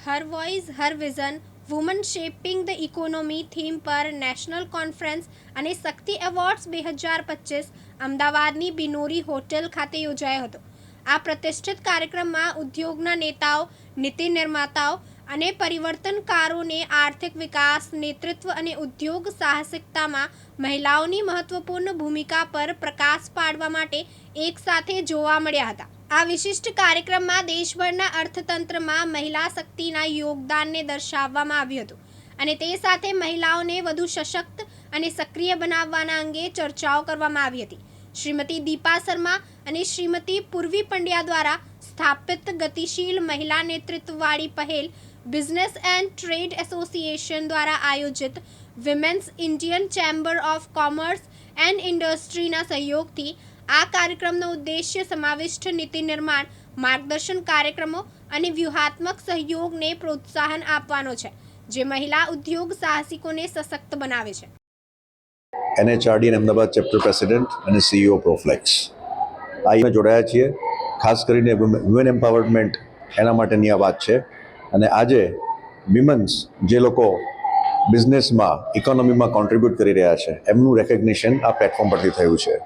Har voice Har vision woman shaping the economy theme પર national conference અને શક્તિ awards 2025 અમદાવાદની બિનોરી hotel ખાતે યોજાયો હતો. આ પ્રતિષ્ઠિત કાર્યક્રમમાં ઉદ્યોગના નેતાઓ, નીતિ નિર્માતાઓ અને પરિવર્તનકારોને આર્થિક વિકાસ, નેતૃત્વ અને ઉદ્યોગ સાહસિકતામાં મહિલાઓની મહત્વપૂર્ણ ભૂમિકા પર પ્રકાશ પાડવા માટે એકસાથે જોવા મળ્યા હતા. આ વિશિષ્ટ કાર્યક્રમમાં દેશભરના અર્થતંત્રમાં મહિલા શક્તિના યોગદાનને દર્શાવવામાં આવ્યું હતું અને તે સાથે મહિલાઓને વધુ સશક્ત અને સક્રિય બનાવવાના અંગે ચર્ચાઓ કરવામાં આવી હતી. શ્રીમતી દીપા શર્મા અને શ્રીમતી પૂર્વી પંડ્યા દ્વારા સ્થાપિત ગતિશીલ મહિલા નેતૃત્વવાળી પહેલ બિઝનેસ એન્ડ ટ્રેડ એસોસિએશન દ્વારા આયોજિત women's Indian chamber of commerce and ઇન્ડસ્ટ્રીના સહયોગથી આ કાર્યક્રમનો ઉદ્દેશ્ય સમાવિષ્ટ નીતિ નિર્માણ, માર્ગદર્શન કાર્યક્રમો અને વ્યૂહાત્મક સહયોગને પ્રોત્સાહન આપવાનો છે, જે મહિલા ઉદ્યોગ સાહસિકોને સશક્ત બનાવે છે. NHRD અને અમદાવાદ ચેપ્ટર પ્રેસિડેન્ટ અને CEO પ્રોફ્લેક્સ આ જોડાયા છીએ. ખાસ કરીને વુમેન એમ્પાવરમેન્ટ એના માટેની આ વાત છે. અને આજે વિમન્સ જે લોકો બિઝનેસમાં, ઇકોનોમીમાં કોન્ટ્રીબ્યુટ કરી રહ્યા છે, એમનું રેકગ્નિશન આ પ્લેટફોર્મ પરથી થયું છે.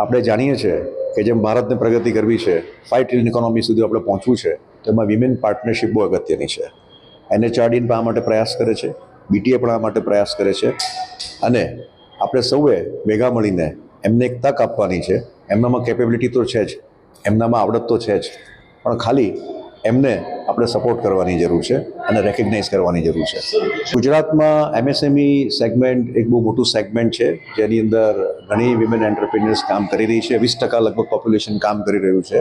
આપણે જાણીએ છીએ કે જેમ ભારતને પ્રગતિ કરવી છે, 5 ટ્રિલિયન ઇકોનોમી સુધી આપણે પહોંચવું છે, તો એમાં વિમેન પાર્ટનરશિપ બહુ અગત્યની છે. NHRD પણ આ માટે પ્રયાસ કરે છે, BTA પણ આ માટે પ્રયાસ કરે છે અને આપણે સૌએ ભેગા મળીને એમને એક તક આપવાની છે. એમનામાં કેપેબિલિટી તો છે જ, એમનામાં આવડત તો છે જ, પણ ખાલી એમને આપણે સપોર્ટ કરવાની જરૂર છે અને રેકગ્નાઇઝ કરવાની જરૂર છે. ગુજરાતમાં MSME સેગમેન્ટ એક બહુ મોટું સેગમેન્ટ છે, જેની અંદર ઘણી વિમેન એન્ટરપ્રિન્યોર્સ કામ કરી રહી છે. 20% લગભગ પોપ્યુલેશન કામ કરી રહ્યું છે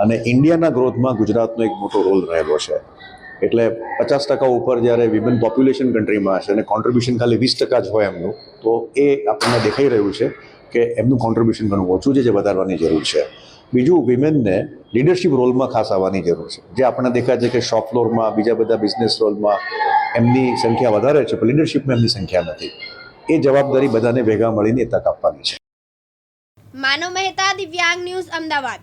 અને ઇન્ડિયાના ગ્રોથમાં ગુજરાતનો એક મોટો રોલ રહેલો છે. એટલે 50% ઉપર જ્યારે વિમેન પોપ્યુલેશન કન્ટ્રીમાં હશે અને કોન્ટ્રીબ્યુશન ખાલી 20% જ હોય એમનું, તો એ આપણને દેખાઈ રહ્યું છે કે એમનું કોન્ટ્રીબ્યુશન ઘણું ઓછું છે, જે વધારવાની જરૂર છે. બીજું, વિમેનને લીડરશિપ રોલમાં ખાસ આવવાની જરૂર છે. જે આપણને દેખાય છે કે શોપ ફ્લોરમાં, બીજા બધા બિઝનેસ રોલમાં એમની સંખ્યા વધારે છે, પણ લીડરશિપમાં એમની સંખ્યા નથી. એ જવાબદારી બધાને ભેગા મળીને તક આપવાની છે. માનવ મહેતા, દિવ્યાંગ ન્યૂઝ, અમદાવાદ.